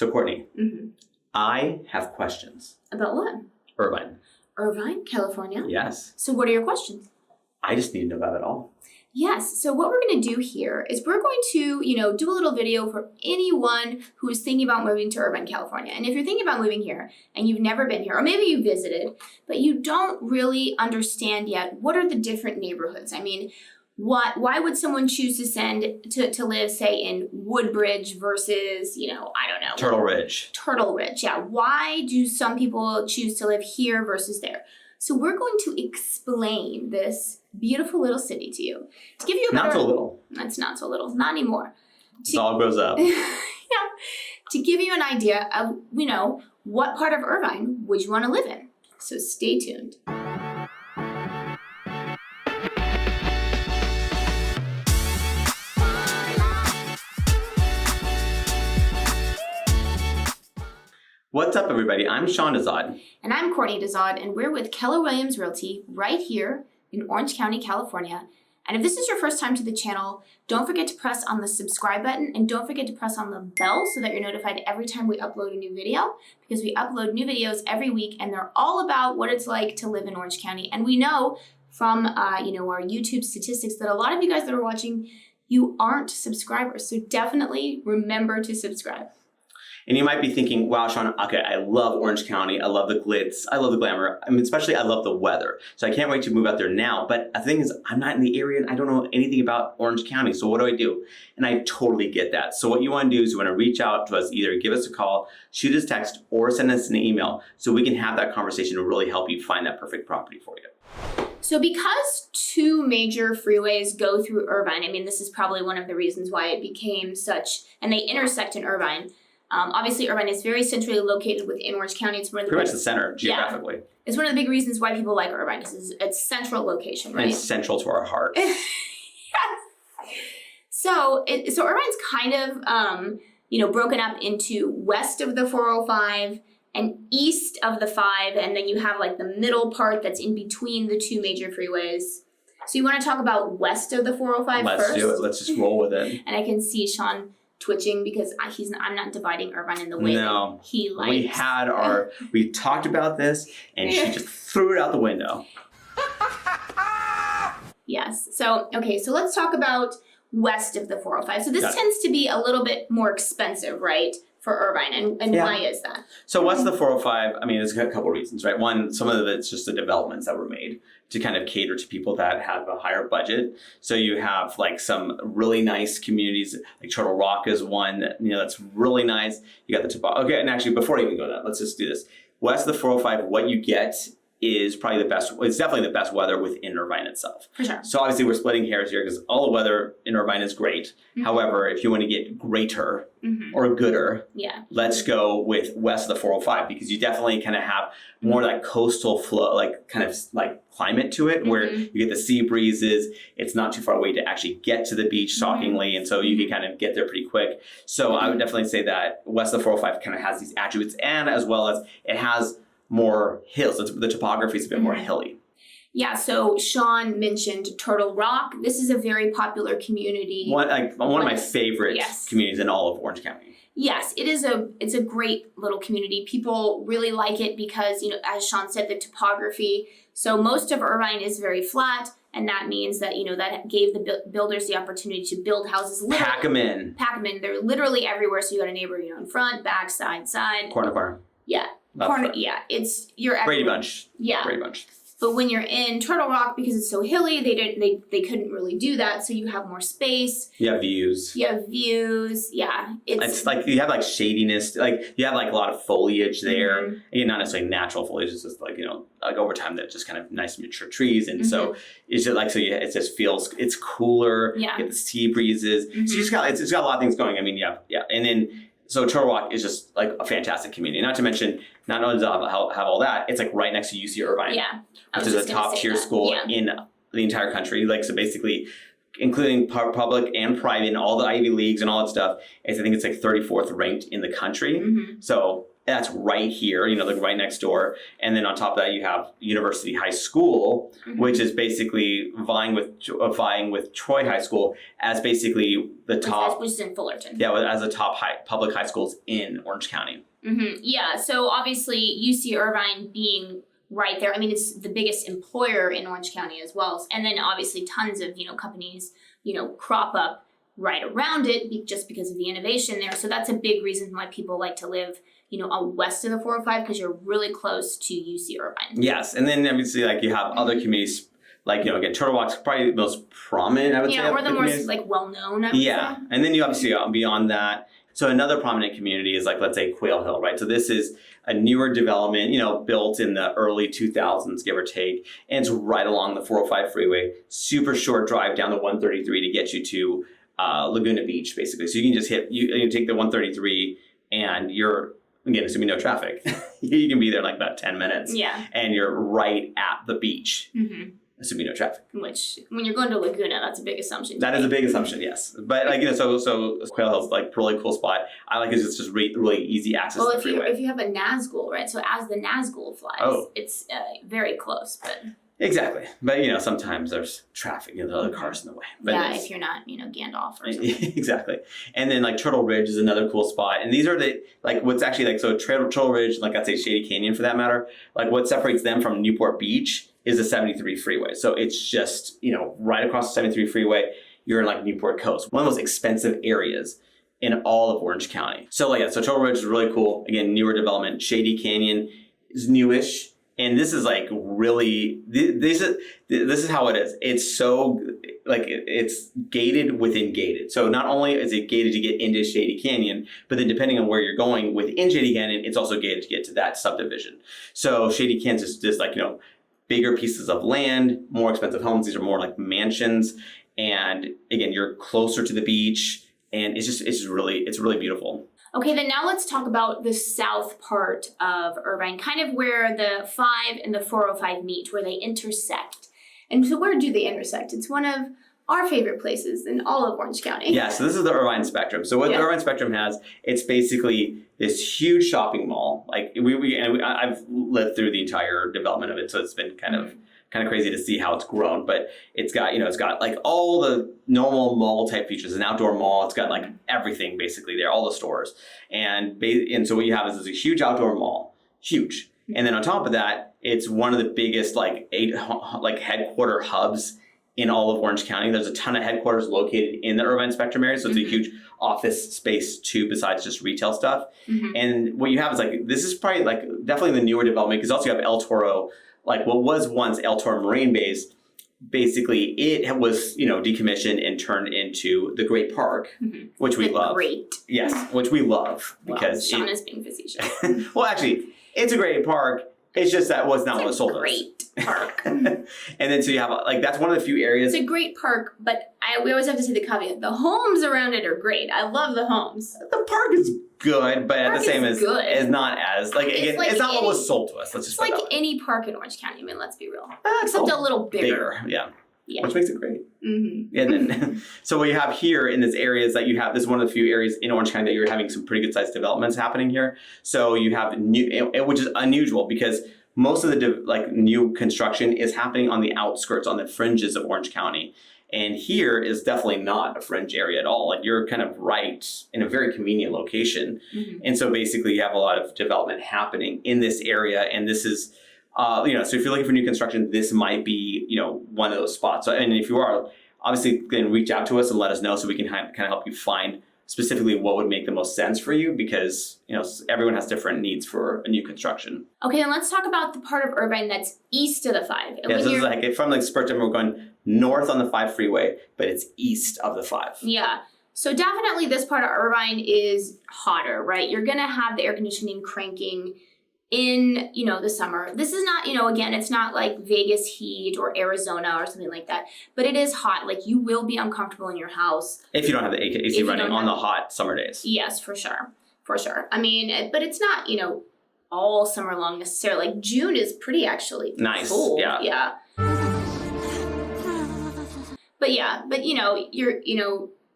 So Courtney, I have questions. About what? Irvine. Irvine, California? Yes. So what are your questions? I just need to know about it all. Yes. So what we're going to do here is we're going to, do a little video for anyone who is thinking about moving to Irvine, California. And if you're thinking about moving here and you've never been here, or maybe you visited, but you don't really understand yet, what are the different neighborhoods? I mean, why would someone choose to live, say, in Woodbridge versus, I don't know. Turtle Ridge. Turtle Ridge, yeah. Why do some people choose to live here versus there? So we're going to explain this beautiful little city to you. To give you a better... Not so little. It's not so little. Not anymore. It all grows up. To give you an idea of, what part of Irvine would you want to live in. So stay tuned. What's up, everybody? I'm Sean Dezahd. And I'm Courtney Dezahd, and we're with Keller Williams Realty right here in Orange County, California. And if this is your first time to the channel, don't forget to press on the subscribe button and don't forget to press on the bell so that you're notified every time we upload a new video, because we upload new videos every week and they're all about what it's like to live in Orange County. And we know from our YouTube statistics that a lot of you guys that are watching, you aren't subscribers. So definitely remember to subscribe. And you might be thinking, wow, Sean, okay, I love Orange County. I love the glitz. I love the glamour. I mean, especially I love the weather. So I can't wait to move out there now. But the thing is, I'm not in the area and I don't know anything about Orange County. So what do I do? And I totally get that. So what you want to do is you want to reach out to us, either give us a call, shoot us a text, or send us an email so we can have that conversation and really help you find that perfect property for you. So because two major freeways go through Irvine, I mean, this is probably one of the reasons why it became such, and they intersect in Irvine. Obviously, Irvine is very centrally located within Orange County. It's one of the pretty much the center geographically. Yeah. It's one of the big reasons why people like Irvine. It's central location, right? And it's central to our heart. Yes. So Irvine's kind of broken up into west of the 405 and east of the 5, and then you have like the middle part that's in between the two major freeways. So you want to talk about west of the 405 first? Let's do it. Let's just roll with it. And I can see Sean twitching because I'm not dividing Irvine in the way that he likes. We talked about this and she just threw it out the window. Yes. So let's talk about west of the 405. So this tends to be a little bit more expensive, right, for Irvine, and why is that? So west of the 405, I mean, there's a couple of reasons, right? One, some of it's just the developments that were made to kind of cater to people that have a higher budget. So you have like some really nice communities, like Turtle Rock is one, that's really nice. You got the okay, and actually before I even go to that, let's just do this. West of the 405, what you get is probably the best, it's definitely the best weather within Irvine itself. For sure. So obviously we're splitting hairs here because all the weather in Irvine is great. Mm-hmm. However, if you want to get greater or gooder, let's go with west of the 405 because you definitely kind of have more like coastal flow, like kind of like climate to it where you get the sea breezes. It's not too far away to actually get to the beach shockingly. And so you can kind of get there pretty quick. So I would definitely say that west of the 405 kind of has these attributes and as well as it has more hills. The topography is a bit more hilly. Yeah, so Sean mentioned Turtle Rock. This is a very popular community. One of my favorite communities in all of Orange County. Yes, it's a great little community. People really like it because, as Sean said, the topography. So most of Irvine is very flat, and that means that, that gave the builders the opportunity to build houses. Pack them in. They're literally everywhere. So you got a neighbor, in front, back, side. Corner. Yeah. It's your Brady Bunch. Yeah. Brady Bunch. But when you're in Turtle Rock, because it's so hilly, they couldn't really do that. So you have more space. You have views. Yeah. It's like you have like shadiness, like you have like a lot of foliage there. And not necessarily natural foliage, it's just like, like over time that just kind of nice mature trees. And so it's just like, it just feels, it's cooler. Yeah. You get the sea breezes. So it's got a lot of things going. I mean, yeah. And then, so Turtle Rock is just like a fantastic community. Not to mention, not only does it have all that, it's like right next to UC Irvine, which is a top tier school in the entire country. Like, so basically including public and private and all the Ivy Leagues and all that stuff, I think it's like 34th ranked in the country. So that's right here, like right next door. And then on top of that, you have University High School, which is basically vying with Troy High School as basically the top, which is in Fullerton. Yeah, as the top public high schools in Orange County. Yeah, so obviously UC Irvine being right there. I mean, it's the biggest employer in Orange County as well. And then obviously tons of, companies, crop up right around it just because of the innovation there. So that's a big reason why people like to live, west of the 405 because you're really close to UC Irvine. Yes. And then obviously like you have other communities like, again, Turtle Rock's probably the most prominent, I would say. Yeah, or the more like well-known, I would say. And then you obviously beyond that. So another prominent community is like, let's say Quail Hill, right? So this is a newer development, built in the early 2000s, give or take. And it's right along the 405 freeway, super short drive down the 133 to get you to Laguna Beach, basically. So you can just you take the 133 and again, assuming no traffic, you can be there in like about 10 minutes. Yeah. And you're right at the beach. Assuming no traffic. Which, when you're going to Laguna, that's a big assumption. That is a big assumption, yes. But like so Quail Hill's like really cool spot. I like it. It's just really easy access to the freeway. If you have a Nazgul, right? So as the Nazgul flies, it's very close, but. Exactly, but sometimes there's traffic, there's other cars in the way. But if you're not, Gandalf or something. Exactly, and then like Turtle Ridge is another cool spot, and these are what's actually like so Turtle Ridge, like I'd say Shady Canyon for that matter. Like what separates them from Newport Beach is the 73 freeway. So it's just right across the 73 freeway, you're in like Newport Coast, one of the most expensive areas in all of Orange County. So so Turtle Ridge is really cool. Again, newer development. Shady Canyon is newish. And this is like really, this is how it is. It's so like it's gated within gated. So not only is it gated to get into Shady Canyon, but then depending on where you're going within Shady Canyon, it's also gated to get to that subdivision. So Shady Canyon is just like, bigger pieces of land, more expensive homes. These are more like mansions. And again, you're closer to the beach and it's really beautiful. Okay, then now let's talk about the south part of Irvine, kind of where the 5 and the 405 meet, where they intersect. And so where do they intersect? It's one of our favorite places in all of Orange County. Yeah, so this is the Irvine Spectrum. So what the Irvine Spectrum has, it's basically this huge shopping mall. Like I've lived through the entire development of it, so it's been kind of crazy to see how it's grown, but it's got like all the normal mall type features, an outdoor mall. It's got like everything basically there, all the stores. And so what you have is a huge outdoor mall, huge. And then on top of that, it's one of the biggest headquarter hubs in all of Orange County. There's a ton of headquarters located in the Irvine Spectrum area. So it's a huge office space too, besides just retail stuff. And what you have is this is probably definitely the newer development, because also you have El Toro, like what was once El Toro Marine Base. Basically, it was, decommissioned and turned into the Great Park, which we love. Yes, which we love because Sean is being facetious. Well, actually, it's a great park. It's just that was not what was sold to us. Great park. And then so you have that's one of the few areas. It's a great park, but we always have to say the caveat: the homes around it are great. I love the homes. The park is good, but at the same as not as it's not what was sold to us. Let's just like any park in Orange County. I mean, let's be real. Except a little bigger. Yeah. Which makes it great. And then, so what you have here in this area is that you have, this is one of the few areas in Orange County that you're having some pretty good sized developments happening here. So you have which is unusual because most of the new construction is happening on the outskirts, on the fringes of Orange County. And here is definitely not a fringe area at all. Like you're kind of right in a very convenient location. And so basically you have a lot of development happening in this area. And this is, so if you're looking for new construction, this might be, one of those spots. So, and if you are, obviously then reach out to us and let us know so we can kind of help you find specifically what would make the most sense for you, because, everyone has different needs for a new construction. Okay, and let's talk about the part of Irvine that's east of the 5. And this is from Spectrum, we're going north on the 5 freeway, but it's east of the 5. Yeah. So definitely this part of Irvine is hotter, right? You're going to have the air conditioning cranking in, the summer. This is not, again, it's not like Vegas heat or Arizona or something like that, but it is hot. Like you will be uncomfortable in your house. If you don't have the AC running on the hot summer days. Yes, for sure. For sure. I mean, but it's not, all summer long necessarily. Like June is pretty actually nice. Cold. Yeah. But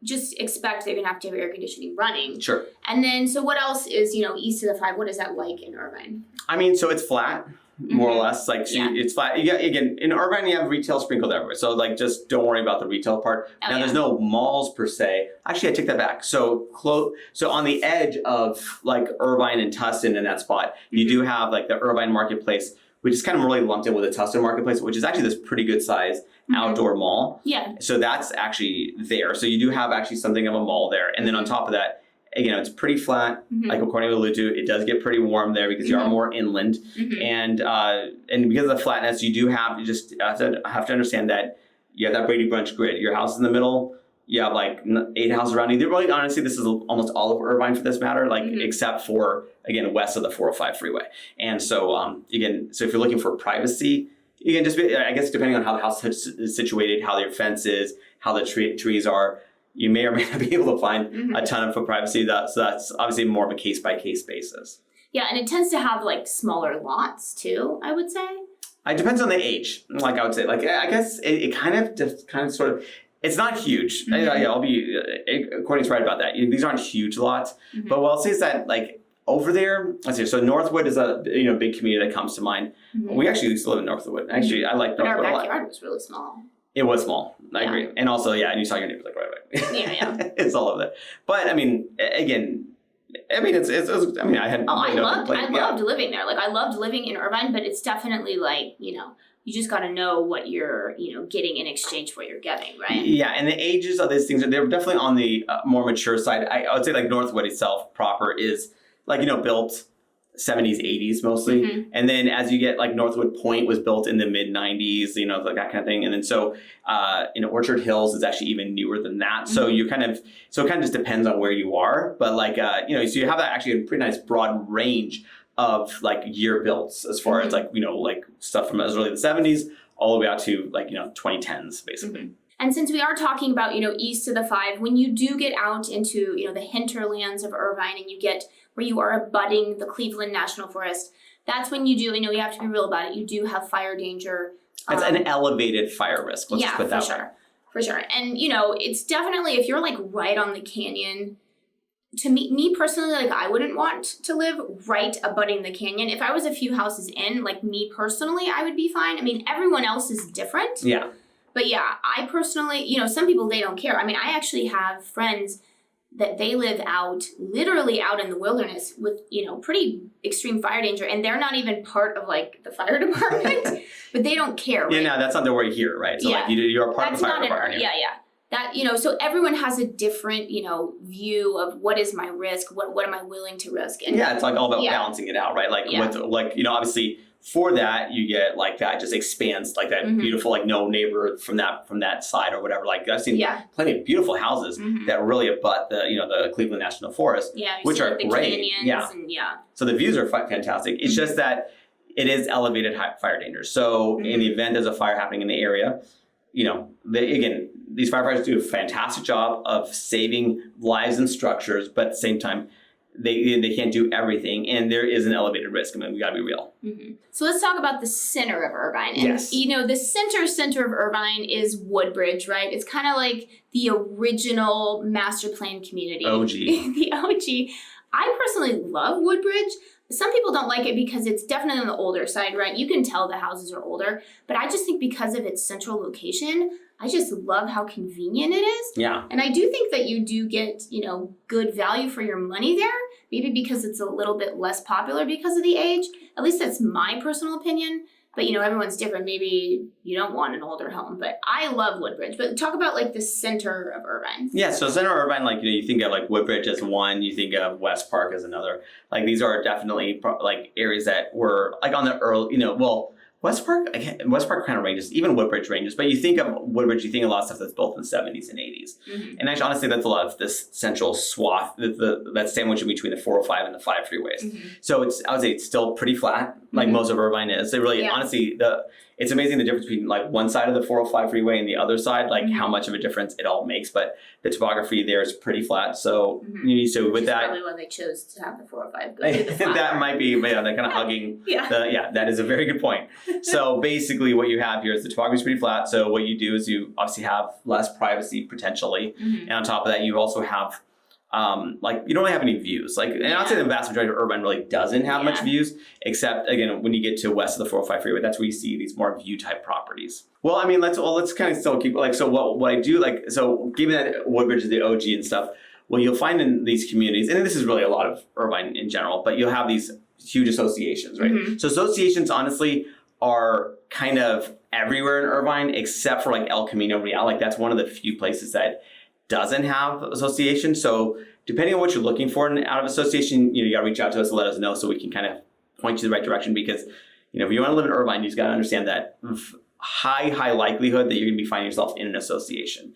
just expect they're gonna have to have air conditioning running. Sure. And then, so what else is, east of the 5? What is that like in Irvine? I mean, so it's flat, more or less. Like, it's flat. Again, in Irvine, you have retail sprinkled everywhere. So, like, just don't worry about the retail part. Now, there's no malls per se. Actually, I take that back. So on the edge of, like, Irvine and Tustin in that spot, you do have, like, the Irvine Marketplace, which is kind of really lumped in with the Tustin Marketplace, which is actually this pretty good size outdoor mall. Yeah. So that's actually there. So you do have actually something of a mall there. And then on top of that, again, it's pretty flat. Like according to alluded to, it does get pretty warm there because you are more inland. And because of the flatness, you do have, you just have to understand that you have that Brady Bunch grid. Your house is in the middle. You have like 8 houses around you. Really, honestly, this is almost all of Irvine for this matter, like except for, again, west of the 405 freeway. And so, again, so if you're looking for privacy, you can just be, I guess, depending on how the house is situated, how your fence is, how the trees are, you may or may not be able to find a ton of privacy. So that's obviously more of a case-by-case basis. Yeah, and it tends to have like smaller lots too, I would say. It depends on the age. Like I would say, like I guess it kind of sort of, it's not huge. I'll be, Courtney's right about that. These aren't huge lots. But what I'll say is that, like, over there, let's see, so Northwood is a big community that comes to mind. We actually used to live in Northwood. Actually, I like Northwood a lot. But our backyard was really small. It was small. I agree. And also, and you saw your neighbors like right away. Yeah. It's all of that. But I mean, again, I mean, it's I mean, I had. I loved living there. Like, I loved living in Irvine, but it's definitely like, you just got to know what you're, getting in exchange for what you're getting, right? Yeah, and the ages of these things, they're definitely on the more mature side. I would say like Northwood itself proper is like, built 70s, 80s mostly. And then as you get like Northwood Point was built in the mid 90s, like that kind of thing. And then so, Orchard Hills is actually even newer than that. So it kind of just depends on where you are. But like, so you have that actually a pretty nice broad range of like year builds as far as like, like stuff from as early as the 70s all the way out to like, 2010s basically. And since we are talking about, east of the 5, when you do get out into, the hinterlands of Irvine and you get where you are abutting the Cleveland National Forest, that's when you do, you have to be real about it. You do have fire danger. It's an elevated fire risk. Let's just put that way. For sure. And, it's definitely, if you're like right on the canyon, to me personally, like I wouldn't want to live right abutting the canyon. If I was a few houses in, like me personally, I would be fine. I mean, everyone else is different. Yeah. But yeah, I personally, some people, they don't care. I mean, I actually have friends that they live literally out in the wilderness with, pretty extreme fire danger. And they're not even part of like the fire department, but they don't care. Right? Yeah, no, that's not the word here, right? So like you're a part of the fire department. Yeah. That, so everyone has a different, view of what is my risk, what am I willing to risk. And it's like all about balancing it out, right? Like with obviously for that you get like that just expands like that beautiful like no neighbor from that side or whatever. Like I've seen plenty of beautiful houses that really abut the the Cleveland National Forest, which are like great. And so the views are fantastic. It's just that it is elevated fire danger. So in the event there's a fire happening in the area, these firefighters do a fantastic job of saving lives and structures, but at the same time, they can't do everything, and there is an elevated risk. I mean, we got to be real. So let's talk about the center of Irvine. And, yes. The center of Irvine is Woodbridge, right? It's kind of like the original master plan community. OG. The OG. I personally love Woodbridge. Some people don't like it because it's definitely on the older side, right? You can tell the houses are older, but I just think because of its central location, I just love how convenient it is. Yeah. And I do think that you do get, good value for your money there, maybe because it's a little bit less popular because of the age. At least that's my personal opinion. But, everyone's different. Maybe you don't want an older home, but I love Woodbridge. But talk about like the center of Irvine. Yeah, so center of Irvine, like, you think of like Woodbridge as one, you think of West Park as another. Like these are definitely like areas that were like on the early, West Park kind of ranges, even Woodbridge ranges, but you think of Woodbridge, you think of a lot of stuff that's built in the 70s and 80s. And actually, honestly, that's a lot of this central swath, that sandwich in between the 405 and the 5 freeways. So I would say it's still pretty flat, like most of Irvine is. It really, honestly, it's amazing the difference between like one side of the 405 freeway and the other side, like how much of a difference it all makes. But the topography there is pretty flat. So with that, probably why they chose to have the 405 go through the flat that part. might be, but they're kind of hugging. That is a very good point. So basically what you have here is the topography is pretty flat. So what you do is you obviously have less privacy potentially. And on top of that, you also have like you don't really have any views. Like, and I'd say the vast majority of Irvine really doesn't have much views, except again, when you get to west of the 405 freeway, that's where you see these more view type properties. Well, I mean, let's kind of still keep like, so what I do like, so given that Woodbridge is the OG and stuff, well, you'll find in these communities, and this is really a lot of Irvine in general, but you'll have these huge associations, right? So associations honestly are kind of everywhere in Irvine, except for like El Camino Real. Like that's one of the few places that doesn't have association. So depending on what you're looking for out of association, you got to reach out to us and let us know so we can kind of point you in the right direction. Because if you want to live in Irvine, you just got to understand that high likelihood that you're going to be finding yourself in an association.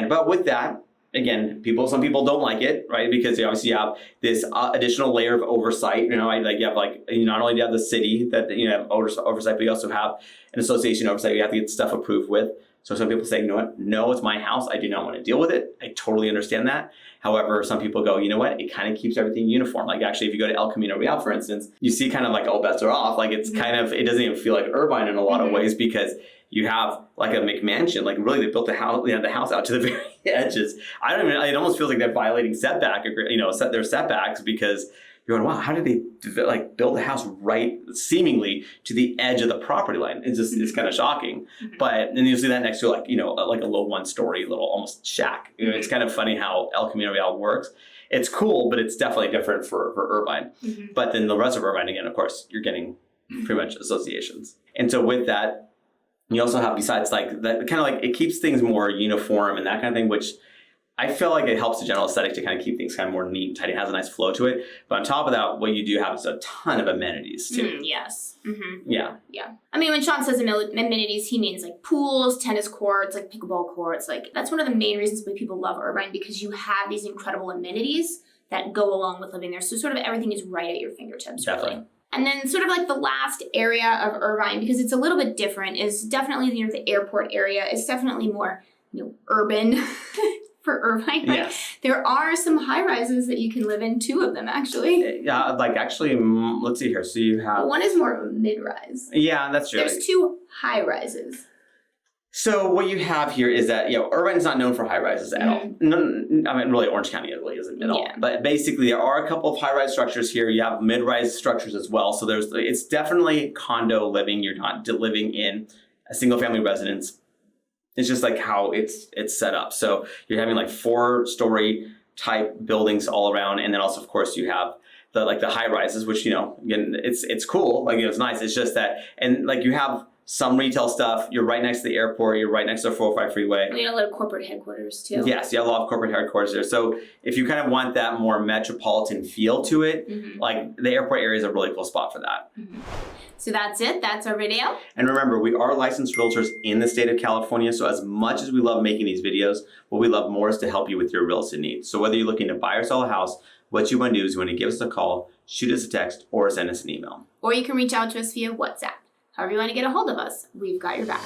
But with that, again, some people don't like it, right? Because you obviously have this additional layer of oversight. You have like not only do you have the city that have oversight, but you also have an association oversight. You have to get stuff approved with. So some people say, you know what? No, it's my house. I do not want to deal with it. I totally understand that. However, some people go, you know what? It kind of keeps everything uniform. Like actually, if you go to El Camino Real, for instance, you see kind of like all bets are off. Like it's kind of, it doesn't even feel like Irvine in a lot of ways because you have like a McMansion. Like really, they built the house out to the very edges. It almost feels like they're violating setback, their setbacks because you're going, wow, how did they like build the house right seemingly to the edge of the property line? It's kind of shocking. But then you see that next to like a low 1-story little almost shack. It's kind of funny how El Camino Real works. It's cool, but it's definitely different for Irvine. But then the rest of Irvine, again, of course, you're getting pretty much associations. And so with that, you also have besides like that kind of like it keeps things more uniform and that kind of thing, which I feel like it helps the general aesthetic to kind of keep things kind of more neat and tidy. It has a nice flow to it. But on top of that, what you do have is a ton of amenities too. Yes. Yeah. I mean, when Sean says amenities, he means like pools, tennis courts, like pickleball courts. Like that's one of the main reasons why people love Irvine, because you have these incredible amenities that go along with living there. So sort of everything is right at your fingertips. Definitely. Really. And then sort of like the last area of Irvine, because it's a little bit different, is definitely the airport area. It's definitely more urban. For Irvine, yes. There are some high rises that you can live in, 2 of them actually. Yeah, like actually, let's see here. So you have one is more of a mid rise. Yeah, that's true. There's 2 high rises. So what you have here is that Irvine is not known for high rises at all. No, I mean, really, Orange County really isn't at all. But basically, there are a couple of high rise structures here. You have mid rise structures as well. So it's definitely condo living. You're not living in a single family residence. It's just like how it's set up. So you're having like 4-story type buildings all around, and then also of course you have the high rises, which again it's cool. Like it's nice. It's just that, and like you have some retail stuff. You're right next to the airport. You're right next to the 405 freeway. We have a lot of corporate headquarters too. Yes, you have a lot of corporate headquarters there. So if you kind of want that more metropolitan feel to it, like the airport area is a really cool spot for that. So that's it. That's our video. And remember, we are licensed realtors in the state of California. So as much as we love making these videos, what we love more is to help you with your real estate needs. So whether you're looking to buy or sell a house, what you want to do is you want to give us a call, shoot us a text, or send us an email. Or you can reach out to us via WhatsApp. However you want to get a hold of us, we've got your back.